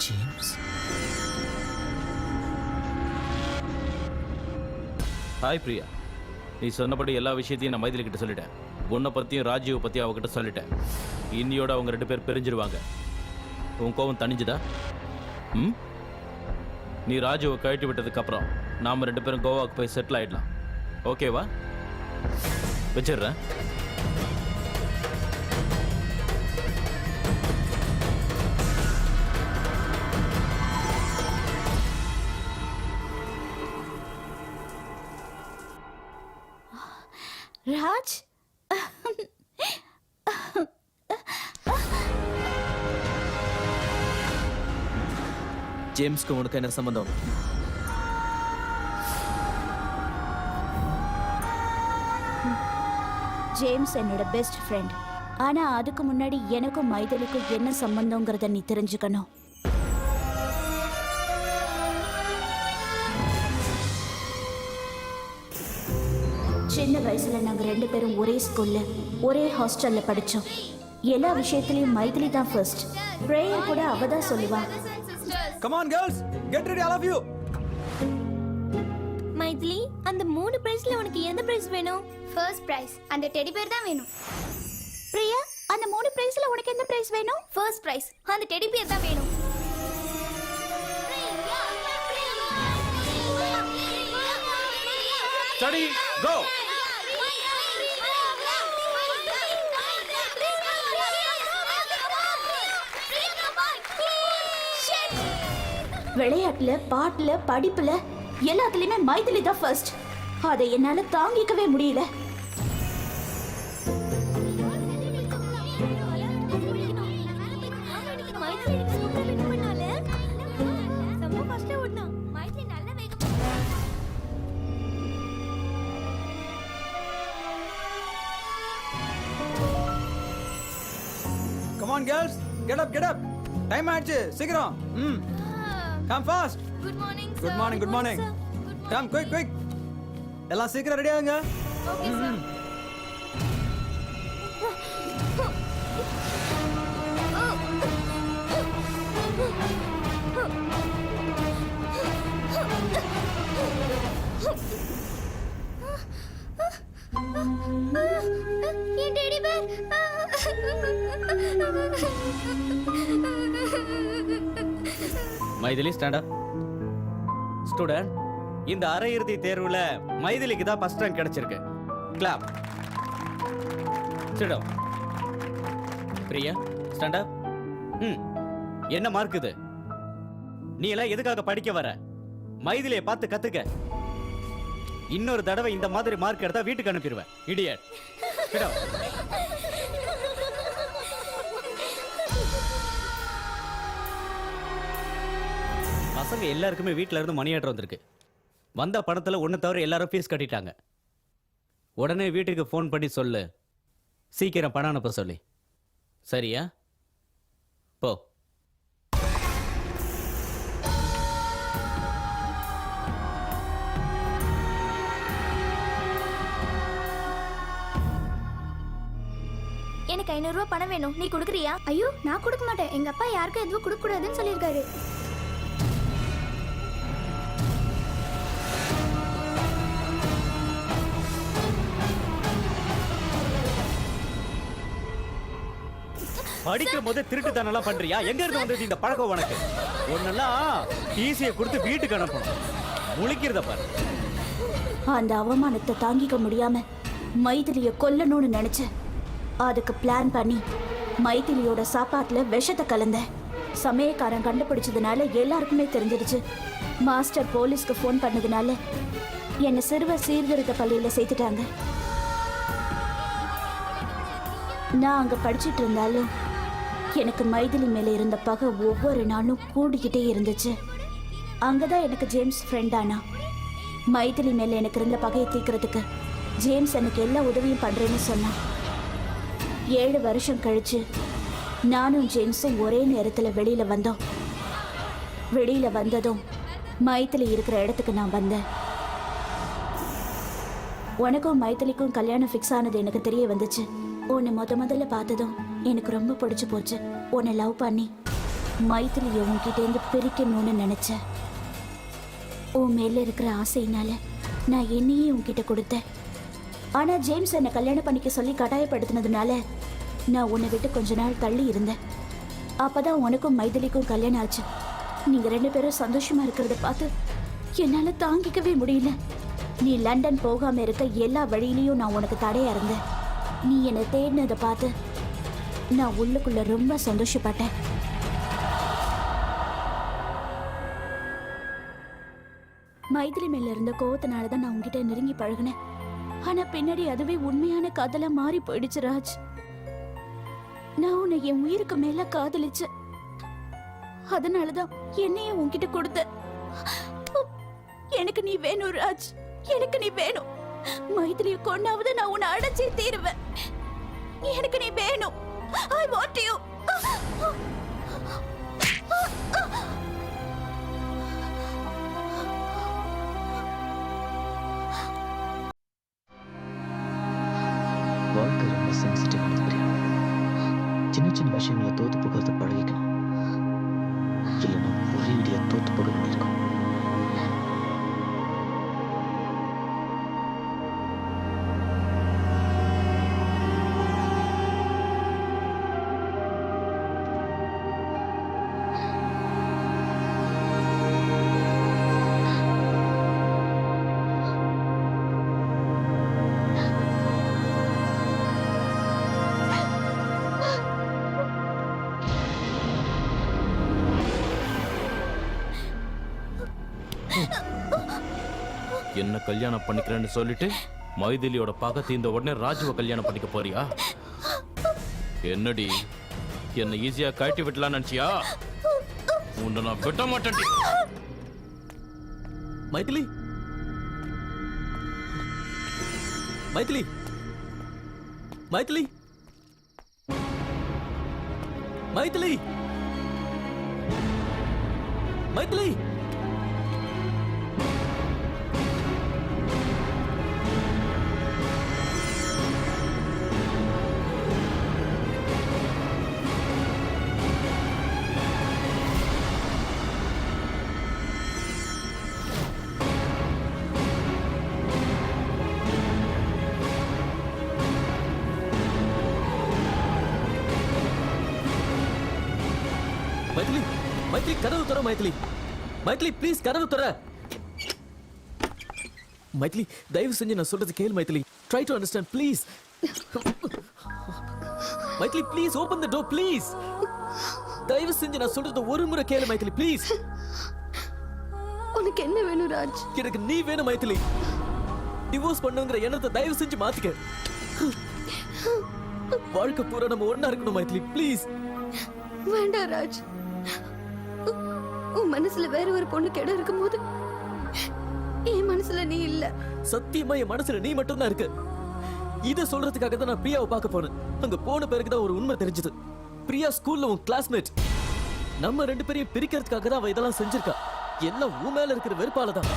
James. Hi Priya, நீ சொன்னபடி எல்லா விஷயத்தையும் நான் மைதிலி கிட்ட சொல்லிட்டேன். உன்னை பற்றியும் ராஜீவை பற்றியும் அவகிட்ட சொல்லிட்டேன். இன்னியோட அவங்க 2 பேர் பிரிஞ்சிருவாங்க. உன் கோவம் தணிஞ்சுதா? ம், நீ ராஜுவை கழட்டி விட்டதுக்கப்புறம் நாம் 2 பேரும் கோவாவுக்கு போய் செட்டில் ஆகிடலாம். ஓகேவா? வச்சிடுறேன். ராஜ், ஜேம்ஸ்க்கு உனக்கு என்ன சம்பந்தம்? ஜேம்ஸ் என்னோட பெஸ்ட் ஃப்ரெண்ட். ஆனா அதுக்கு முன்னாடி எனக்கும் மைதிலிக்கும் என்ன சம்பந்தங்கிறத நீ தெரிஞ்சுக்கணும். சின்ன வயசுல நாங்க 2 பேரும் ஒரே ஸ்கூல்ல ஒரே ஹாஸ்டல்ல படிச்சோம். எல்லா விஷயத்திலயும் மைதிலி தான் ஃபர்ஸ்ட். பிரேயர் கூட அவ தான் சொல்லுவா. Come on girls, get ready all of you. Maithili, அந்த 3 பிரைஸ்ல உனக்கு எந்த பிரைஸ் வேணும்? ஃபர்ஸ்ட் பிரைஸ் அந்த டெடி பேர் தான் வேணும். பிரியா, அந்த 3 பிரைஸ்ல உனக்கு எந்த பிரைஸ் வேணும்? ஃபர்ஸ்ட் பிரைஸ் அந்த டெடி பேர் தான் வேணும். ஸ்டடி கோ. விளையாட்டுல, பாட்டுல, படிப்புல எல்லாத்துலயுமே மைதிலி தான் ஃபர்ஸ்ட். அதை என்னால தாங்கிக்கவே முடியல. Come on girls, get up, get up. Time ஆயிடுச்சு, சீக்கிரம். Come fast. Good morning sir. Good morning, good morning. Come quick, quick. எல்லாம் சீக்கிரம் ரெடி ஆகுங்க. Okay sir. என் teddy bear. Maithili stand up. Student, இந்த அரையிறுதி தேர்வுல மைதிலிக்கு தான் ஃபர்ஸ்ட் ரேங்க் கிடைச்சிருக்கு. Clap. Sit down. Priya stand up. என்ன மார்க் இது? நீ எல்லாம் எதுக்காக படிக்க வர? மைதிலியை பார்த்து கத்துக்க. இன்னொரு தடவை இந்த மாதிரி மார்க் எடுத்தா வீட்டுக்கு அனுப்பிடுவேன். இடியட். Sit down. பசங்க எல்லாருக்குமே வீட்டில இருந்து மணி ஆர்டர் வந்திருக்கு. வந்த பணத்துல ஒன்று தவிர எல்லாரும் ஃபீஸ் கட்டிட்டாங்க. உடனே வீட்டுக்கு ஃபோன் பண்ணி சொல்லு, சீக்கிரம் பணம் அனுப்ப சொல்லி. சரியா? போ. எனக்கு 500 ரூபாய் பணம் வேணும். நீ கொடுக்குறியா? ஐயோ, நான் கொடுக்க மாட்டேன். எங்க அப்பா யாருக்கும் எதுவும் கொடுக்க கூடாதுன்னு சொல்லியிருக்காரு. படிக்கும் போது திருட்டுத்தனெல்லாம் பண்றியா? எங்க இருந்து வந்தது இந்த பழக்கம் உனக்கு? ஒன்னெல்லாம் ஈஸியை கொடுத்து வீட்டுக்கு அனுப்பணும். முழிக்கிறத பாரு. அந்த அவமானத்தை தாங்கிக்க முடியாம மைதிலிய கொல்லணும்னு நினைச்சேன். அதுக்கு பிளான் பண்ணி மைதிலியோட சாப்பாட்டுல விஷத்தை கலந்தேன். சமயக்காரன் கண்டுபிடிச்சதுனால எல்லாருக்குமே தெரிஞ்சிருச்சு. மாஸ்டர் போலீஸ்க்கு ஃபோன் பண்ணதுனால என்னை சிறுவர் சீர்திருத்த பள்ளியில சேர்த்துட்டாங்க. நான் அங்க படிச்சுட்டு இருந்தாலும் எனக்கு மைதிலி மேல இருந்த பகை ஒவ்வொரு நாளும் கூடிக்கிட்டே இருந்துச்சு. அங்கதான் எனக்கு ஜேம்ஸ் ஃப்ரெண்ட் ஆனா. மைதிலி மேல எனக்கு இருந்த பகையை தீர்க்கறதுக்கு ஜேம்ஸ் எனக்கு எல்லா உதவியும் பண்றேன்னு சொன்னான். 7 வருஷம் கழிச்சு நானும் ஜேம்ஸும் ஒரே நேரத்துல வெளியில வந்தோம். வெளியில வந்ததும் மைதிலி இருக்கிற இடத்துக்கு நான் வந்தேன். உனக்கும் மைதிலிக்கும் கல்யாணம் ஃபிக்ஸ் ஆனது எனக்கு தெரிய வந்துச்சு. உன்னை முதல்ல பார்த்ததும் எனக்கு ரொம்ப பிடிச்சு போச்சு. உன்னை லவ் பண்ணி மைத்திலியை உன்கிட்டேருந்து பிரிக்கணும்னு நினைச்சேன். உன் மேல இருக்கிற ஆசையினால நான் என்னையே உன்கிட்ட கொடுத்தேன். ஆனா ஜேம்ஸ் என்னை கல்யாணம் பண்ணிக்க சொல்லி கட்டாயப்படுத்தினதுனால நான் உன்னை விட்டு கொஞ்ச நாள் தள்ளி இருந்தேன். அப்பதான் உனக்கும் மைதிலிக்கும் கல்யாணம் ஆச்சு. நீங்க 2 பேரும் சந்தோஷமா இருக்கிறத பார்த்து என்னால தாங்கிக்கவே முடியல. நீ லண்டன் போகாம இருக்க எல்லா வழியிலையும் நான் உனக்கு தடையா இருந்தேன். நீ என்னை தேடினதை பார்த்து நான் உள்ளுக்குள்ள ரொம்ப சந்தோஷப்பட்டேன். மைதிலி மேல இருந்த கோவத்தினாலதான் நான் உன்கிட்ட நெருங்கி பழகினேன். ஆனா பின்னாடி அதுவே உண்மையான காதலா மாறி போயிடுச்சு ராஜ். நான் உன்னை என் உயிருக்கு மேல காதலிச்சேன். அதனாலதான் என்னையே உன்கிட்ட கொடுத்த. எனக்கு நீ வேணும் ராஜ், எனக்கு நீ வேணும். மைதிலியை கொண்டாவது நான் உன்னை அடைச்சே தீருவேன். எனக்கு நீ வேணும். I want you. வாழ்க்கை ரொம்ப சென்சிட்டிவானது பிரியா. சின்ன சின்ன விஷயங்களை தோத்து போகிறத பழகிக்கணும். இல்லைன்னா ஒரே தோத்து போக வேண்டியிருக்கும். என்ன கல்யாணம் பண்ணிக்கிறேன்னு சொல்லிட்டு மைதிலியோட பகை தீர்ந்த உடனே ராஜுவை கல்யாணம் பண்ணிக்க போறியா? என்னடி என்ன ஈஸியா கழட்டி விட்டலாம்னு நினைச்சியா? உன்னை நான் விட மாட்டேன்டி. மைதிலி, மைதிலி, மைதிலி, மைதிலி, மைதிலி. மைதிலி, மைதிலி, கதவு தர. மைதிலி, மைதிலி, ப்ளீஸ் கதவு தர. மைதிலி, தயவு செஞ்சு நான் சொல்றது கேளு Maithili. Try to understand please. Maithili, please open the door please. தயவு செஞ்சு நான் சொல்றது ஒரு முறை கேளு மைதிலி ப்ளீஸ். உனக்கு என்ன வேணும் ராஜ்? எனக்கு நீ வேணும் மைதிலி. டிவோர்ஸ் பண்ணுங்கிற எண்ணத்தை தயவு செஞ்சு மாத்திக்க. வாழ்க்கை பூரா நம்ம ஒண்ணா இருக்கணும் மைதிலி ப்ளீஸ். வேண்டாம் ராஜ். உன் மனசுல வேற ஒரு பொண்ணு இடம் இருக்கும்போது என் மனசுல நீ இல்ல. சத்தியமா என் மனசுல நீ மட்டும் தான் இருக்க. இத சொல்றதுக்காக தான் நான் பிரியாவை பார்க்க போனேன். அங்க போன பிறகுதான் ஒரு உண்மை தெரிஞ்சது. பிரியா ஸ்கூல்ல உன் கிளாஸ்மேட். நம்ம 2 பேரையும் பிரிக்கிறதுக்காக தான் அவ இதெல்லாம் செஞ்சிருக்கா. எல்லாம் உன் மேல இருக்கிற வெறுப்பால தான்.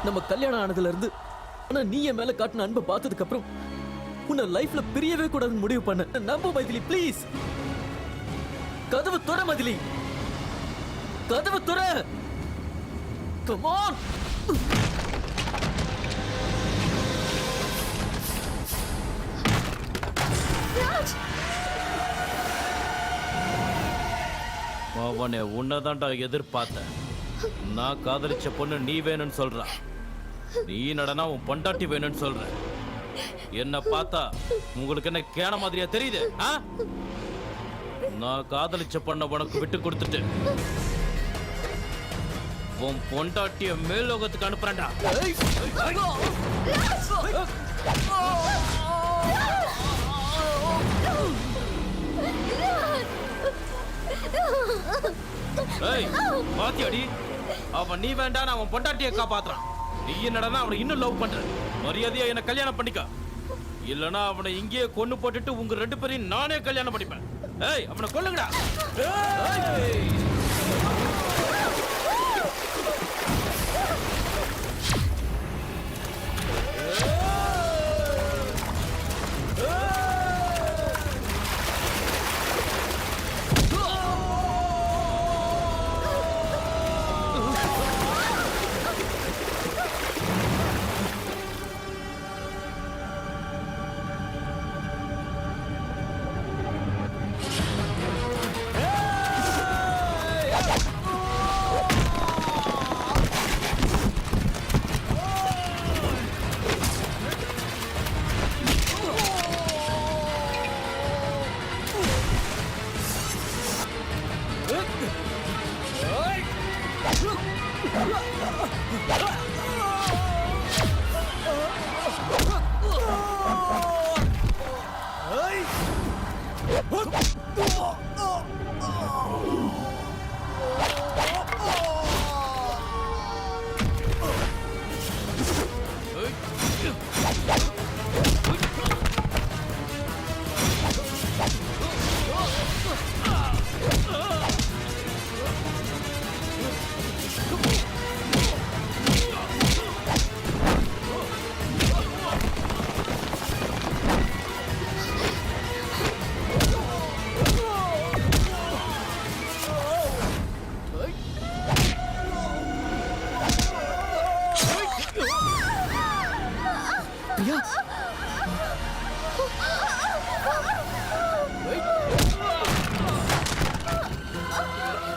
நம்ம கல்யாணம் ஆனதுல இருந்து ஆனா நீ என் மேல காட்டின அன்பை பார்த்ததுக்கு அப்புறம் உன்னை லைஃப்ல பிரியவே கூடாதுன்னு முடிவு பண்ண. நம்ப மைதிலி ப்ளீஸ். கதவு தொற மைதிலி, கதவு தொற. Come on. அவனை உன்னதான்டா எதிர்பார்த்தேன். நான் காதலிச்ச பொண்ணு நீ வேணும்னு சொல்ற. நீ நடனா உன் பொண்டாட்டி வேணும்னு சொல்ற. என்ன பார்த்தா உங்களுக்கு என்ன கேன மாதிரியா தெரியுது? நான் காதலிச்ச பொண்ண உனக்கு விட்டு கொடுத்துட்டு உன் பொண்டாட்டிய மேலோகத்துக்கு அனுப்புறேன்டா. பாத்தியாடி, அவன் நீ வேண்டாம் அவன் பொண்டாட்டிய காப்பாத்துறான். நீ என்னடா அவனை இன்னும் லவ் பண்ற. மரியாதையா என்ன கல்யாணம் பண்ணிக்க. இல்லனா அவனை இங்கேயே கொன்னு போட்டுட்டு உங்க 2 பேரையும் நானே கல்யாணம் பண்ணிப்பேன். ஏய், அவனை கொல்லுங்கடா.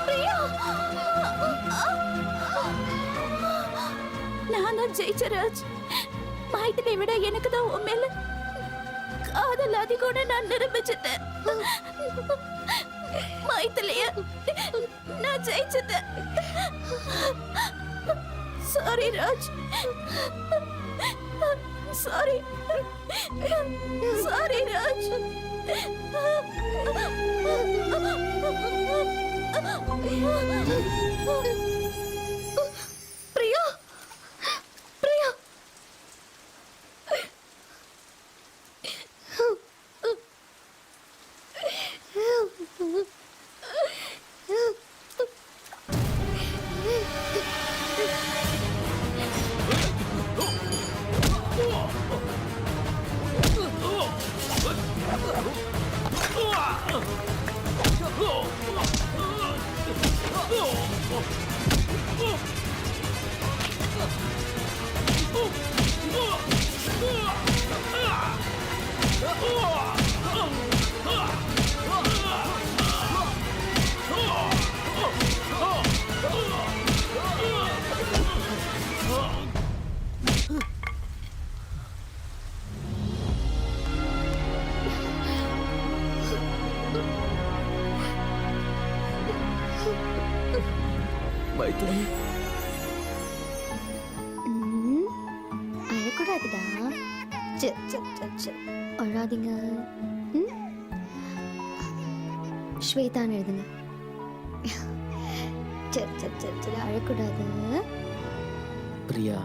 பிரியா நான் தான் ஜெயிச்ச ராஜ். மைதிலை விட எனக்கு தான் உன் மேல காதல் அதிகம்னு நான் நிரூபிச்சிட்டேன். மைதிலிய நான் ஜெயிச்சிட்டேன். Sorry Raj. Sorry. Sorry Raj. Priya. Priya. Maithili அழக்கூடாதுடா. அழாதீங்க. ஸ்வேதான்னு எழுதுங்க. சரி அழக்கூடாது. பிரியா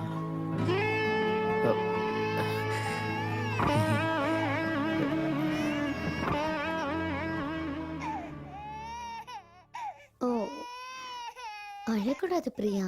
ஓ, அழக்கூடாது பிரியா.